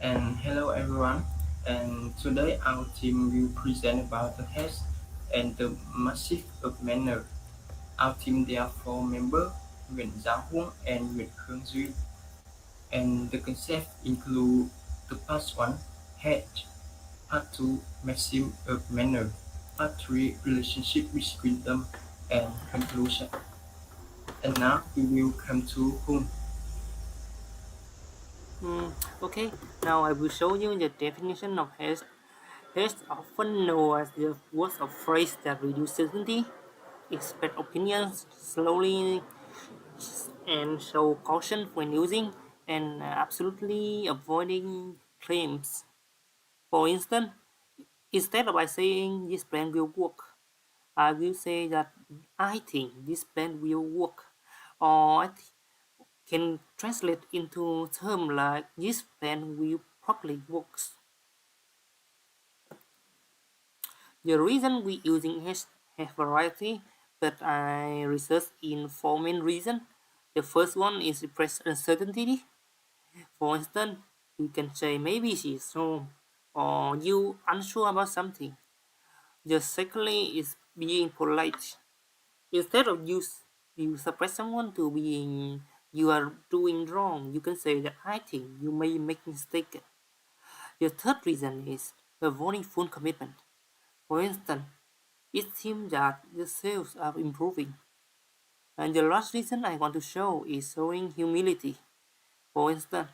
And hello everyone. And today our team will present about the hash and the massive of manner. Our team there are four members, Nguyễn Giáo Huông and Nguyễn Hương Duy. And the concept include the part one, hedge, part two, maxim of manner, part three, relationship between them, and conclusion. And now we will come to Hung. Mm, okay, now I will show you the definition of haste. Haste, often known as the words or phrase that reduce certainty, expect opinions slowly, and show caution when using, and absolutely avoiding claims. For instance, instead of by saying this plan will work, I will say that I think this plan will work, or can translate into terms like this plan will probably works. The reason we using hash have variety, but I research in four main reasons. The first one is repress uncertainty. For instance, you can say maybe she's wrong or you unsure about something. The secondly is being polite. Instead of you suppress someone to being you are doing wrong, you can say that I think you may make mistake. The third reason is avoiding full commitment. For instance, it seems that the sales are improving. And the last reason I want to show is showing humility. For instance,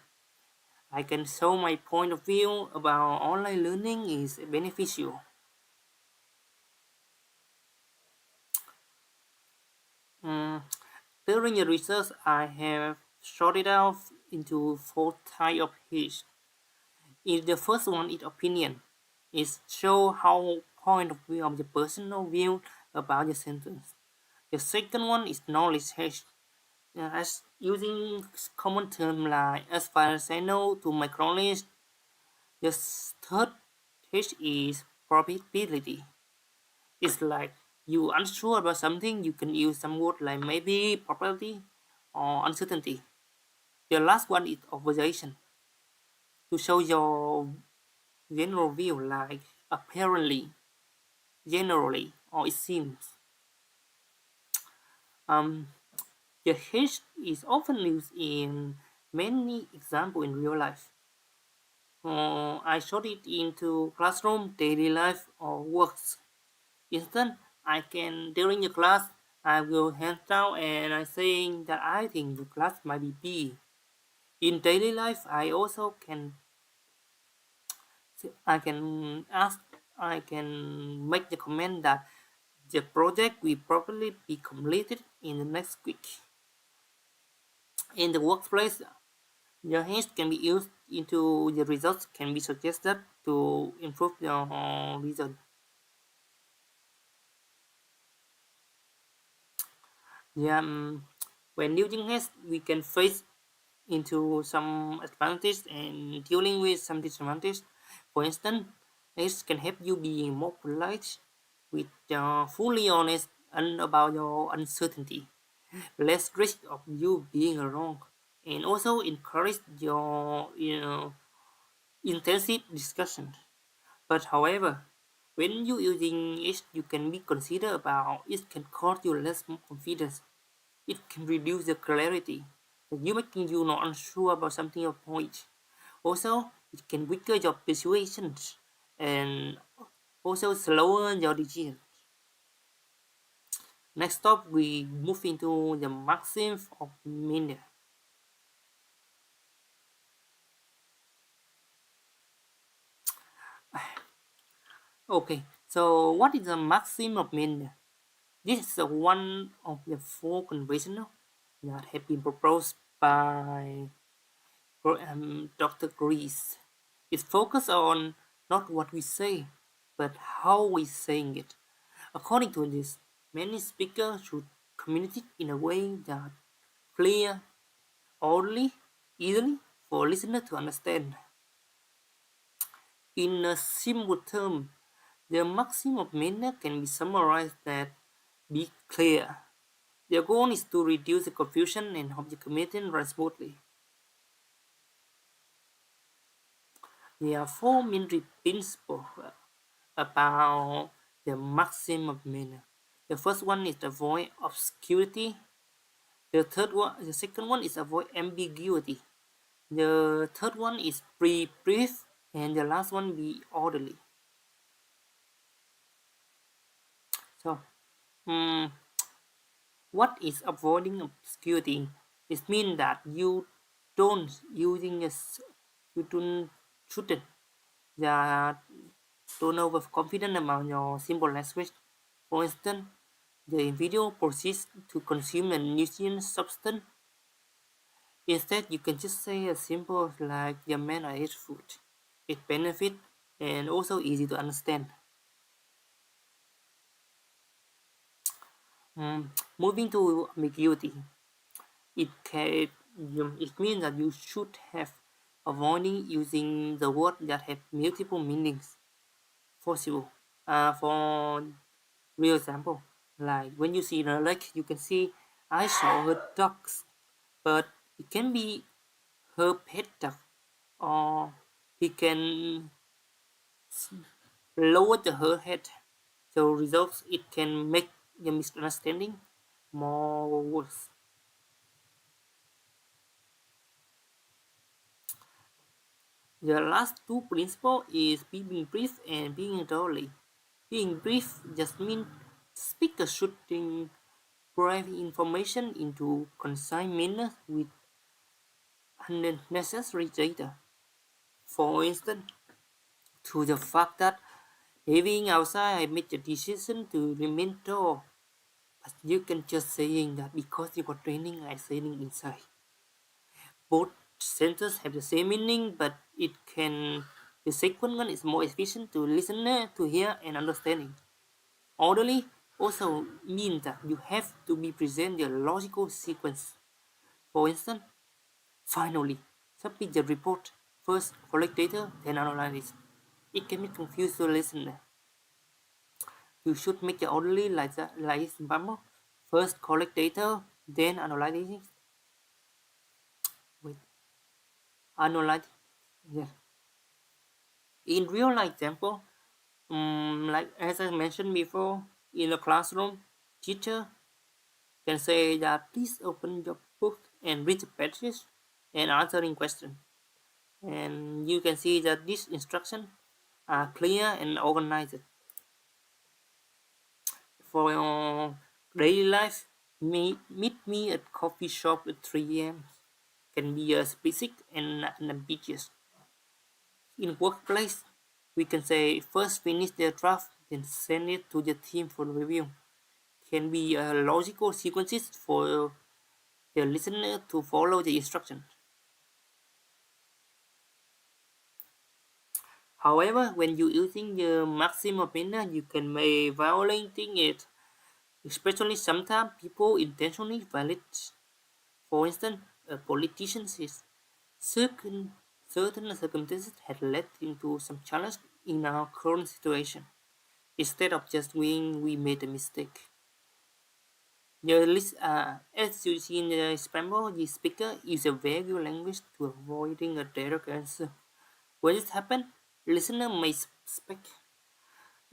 I can show my point of view about online learning is beneficial. Mm, During the research, I have sorted out into four types of his. In the first one is opinion. It show how point of view of the personal view about the sentence. The second one is knowledge hash. As using common term like as far as I know to my knowledge. The third H is probability. It's like you unsure about something, you can use some word like maybe, probability, or uncertainty. The last one is observation to show your general view like apparently, generally, or it seems. Um, the H is often used in many examples in real life. I showed it into classroom, daily life, or works. Instead, I can during the class I will hands down and I saying that I think the class might be B. In daily life, I can make the comment that the project will probably be completed in the next week. In the workplace, the hints can be used into the results can be suggested to improve the result. Yeah, when using hash, we can face into some advantage and dealing with some disadvantage. For instance, hash can help you being more polite, with fully honest and about your uncertainty, less risk of you being wrong, and also encourage your intensive discussion. But however, when you using it, you can be considered about it can cause you less confidence. It can reduce the clarity. You making you not unsure about something or point. Also, it can weaken your persuasions and also slower your decision. Next up, we move into the maxim of Miller. Okay, so what is the maxim of Miller? This is one of the four conventional that have been proposed by Dr. Grease. It focuses on not what we say, but how we saying it. According to this, many speakers should communicate in a way that clear, orderly, easily for listener to understand. In a simple term, the maxim of Miller can be summarized that be clear. Their goal is to reduce the confusion and help the community run smoothly. There are four main principles about the maximum manner. The first one is avoid obscurity. The second one is avoid ambiguity. The third one is be brief, and the last one be orderly. So, mm, what is avoiding obscurity? It means that you don't using a you don't shouldn't the don't overconfident about your simple language. For instance, the individual proceeds to consume a nutrient substance. Instead, you can just say a simple like the man I ate food. It benefit and also easy to understand. Moving to ambiguity, it can it means that you should have avoiding using the word that have multiple meanings possible. For real example, like when you see the lake, you can see I saw her ducks, but it can be her pet duck, or he can lower her head. So results it can make the misunderstanding more worse. The last two principle is being brief and being thoroughly. Being brief just means speaker should provide information into concise manner with unnecessary data. For instance, to the fact that living outside I made the decision to remain tall. But you can just saying that because you got training I saying inside. Both sentences have the same meaning, but it can the second one is more efficient to listener to hear and understanding. Orderly also means that you have to be present the logical sequence. For instance, finally, submit the report. First, collect data, then analyze it. It can be confused to the listener. You should make it orderly like that, like example. First, collect data, then analyze it. Wait, analyze. Yeah. In real life example, like as I mentioned before, in a classroom, teacher can say that please open your book and read the pages and answering question. And you can see that these instructions are clear and organized. For your daily life, meet me at coffee shop at 3 a.m. can be specific and ambiguous. In workplace, we can say first finish the draft, then send it to the team for review. Can be logical sequences for the listener to follow the instruction. However, when you're using the maximum manner, you can may violating it. Especially sometimes people intentionally violate. For instance, a politician says certain circumstances had led him to some challenge in our current situation. Instead of just saying we made a mistake. As you see in the example, the speaker uses a vague language to avoiding a direct answer. When it happens, listener may suspect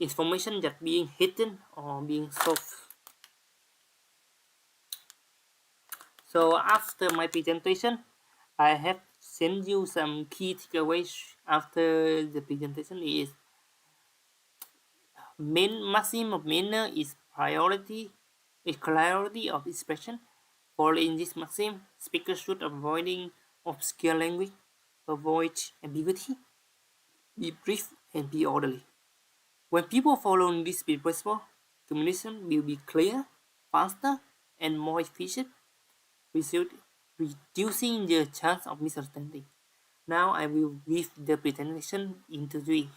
information that being hidden or being solved. So after my presentation, I have sent you some key takeaways after the presentation is maximum manner is priority is clarity of expression. Following this maxim, speakers should avoiding obscure language, avoid ambiguity, be brief and be orderly. When people follow this principle, communication will be clear, faster, and more efficient, reducing the chance of misunderstanding. Now I will give the presentation into three.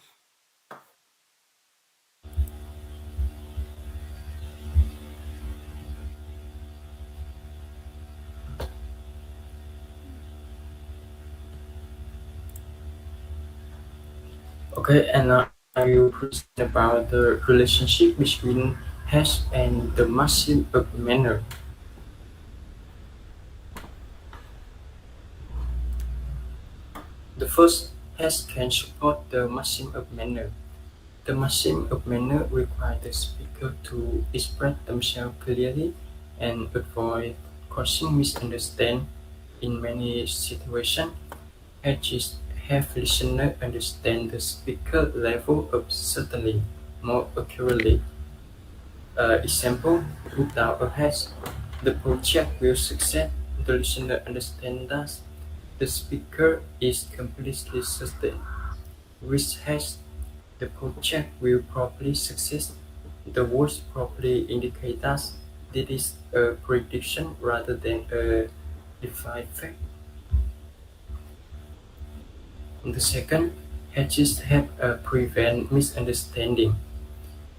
Okay, and now I will present about the relationship between hash and the massive manner. The first has can support the machine of manner. The machine of manner requires the speaker to express themselves clearly and avoid causing misunderstanding. In many situations, edges have listener understand the speaker level of certainly more accurately. Example, without a hash, the project will succeed. The listener understands that the speaker is completely certain. With hash, the project will probably succeed. The words probably indicate that this is a prediction rather than a defined fact. The second, hedges help prevent misunderstanding.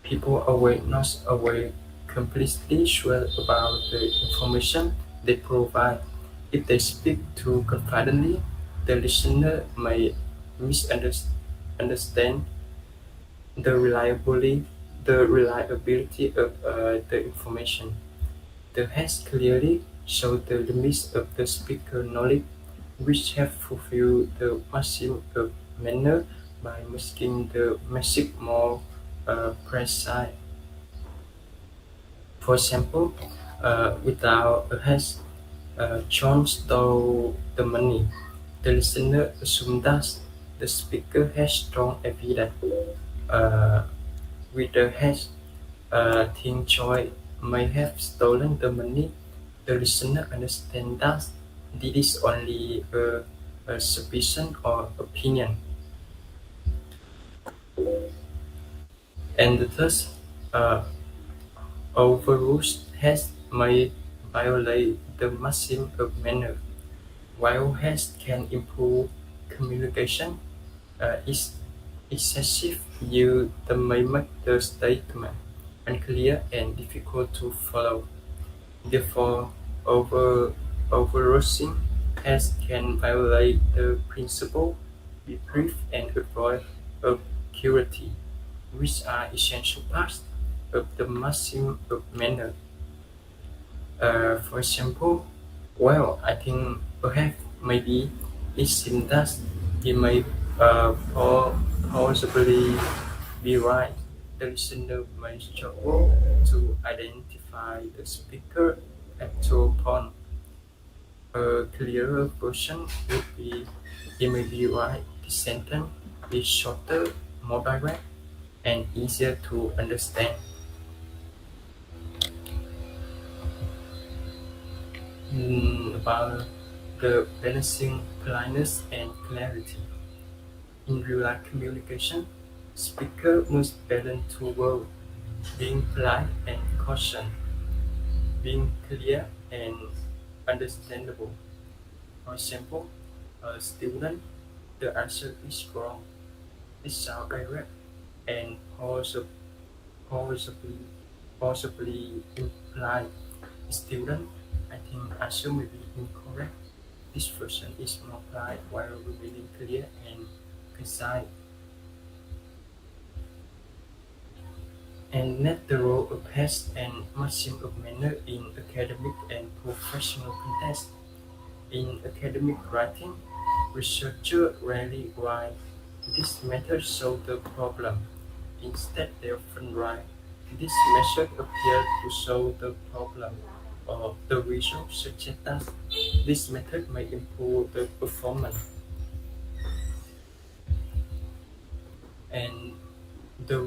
People are not always completely sure about the information they provide. If they speak too confidently, the listener may misunderstand the reliability of the information. The has clearly showed the limits of the speaker knowledge, which have fulfilled the maxim of manner by making the message more precise. For example, without a hash, John stole the money. The listener assumes that the speaker has strong evidence. Uh, with the hash, Ting Choi may have stolen the money. The listener understands that this is only a suspicion or opinion. And thus, uh, overrules has may violate the maxim of manner. While has can improve communication, is excessive use may make the statement unclear and difficult to follow. Therefore, over overrushing has can violate the principle, be brief and avoid obscurity, which are essential parts of the maxim of manner. For example, well, I think perhaps maybe it seems that he may possibly be right. The listener may struggle to identify the speaker actual point. A clearer version would be he may be right. The sentence is shorter, more direct, and easier to understand. About the balancing politeness and clarity. In real-life communication, speaker must balance two worlds, being polite and caution, being clear and understandable. For example, a student, the answer is wrong. It sounds direct and possibly, possibly implied. Student, I think answer may be incorrect. This version is more polite while remaining clear and concise. And net the role of haste and maxim of manner in academic and professional context. In academic writing, researchers rarely write this method solved the problem. Instead, they often write this method appeared to solve the problem, or the result suggests that this method may improve the performance. And the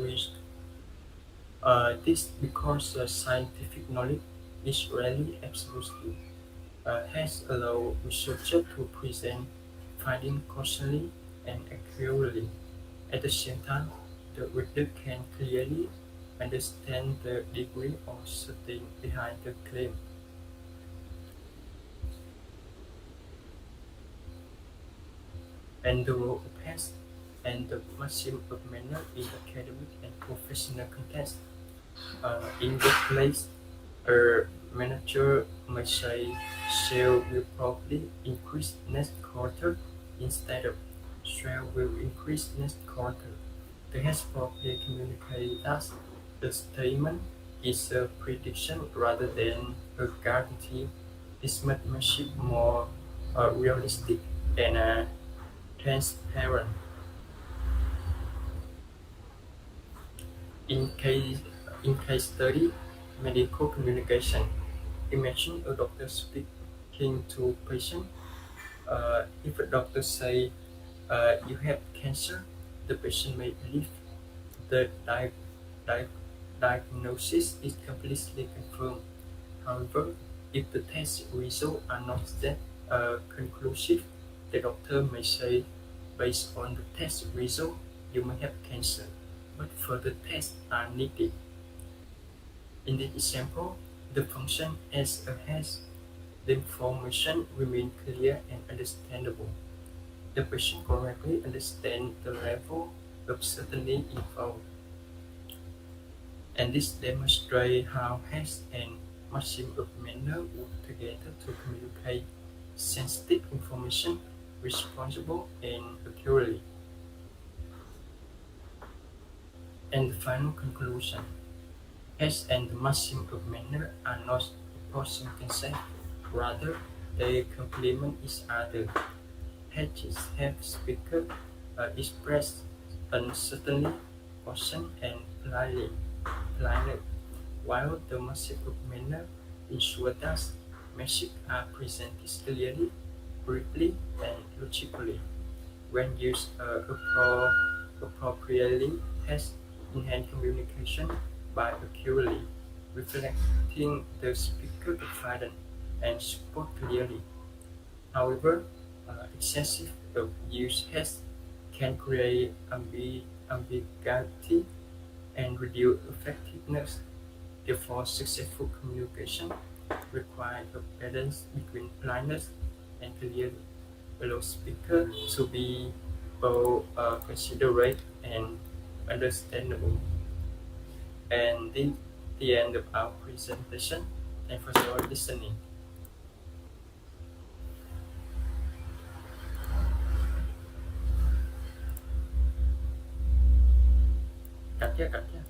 this because scientific knowledge is rarely absolute, has allowed researchers to present findings cautiously and accurately. At the same time, the reader can clearly understand the degree of certainty behind the claim. And the role of haste and the maxim of manner in academic and professional context. In workplace, a manager may say sales will probably increase next quarter instead of sales will increase next quarter. They has probably communicated that the statement is a prediction rather than a guarantee. This makes more realistic and transparent. In case in case study, medical communication. Imagine a doctor speaking to patient. If a doctor say you have cancer, the patient may believe the di- diagnosis is completely confirmed. However, if the test results are not that conclusive, the doctor may say, based on the test result, you may have cancer, but further tests are needed. In this example, the function as a has, the information remain clear and understandable. The patient correctly understands the level of certainty involved, and this demonstrates how has and machine of manner work together to communicate sensitive information responsible and accurately. And the final conclusion, has and the machine of manner are not opposing concepts, rather they complement each other. Hedges have speaker expressed uncertainly, caution and plainly, while the massive manner ensure that messages are presented clearly, briefly, and logically. When used appropriately, has enhanced communication by accurately reflecting the speaker confidence and support clearly. However, excessive use has can create ambiguity and reduce effectiveness. Therefore, successful communication requires a balance between politeness and clarity, allow speaker to be both considerate and understandable. And the end of our presentation. Thanks for your listening. Cắt nhé, cắt nhé.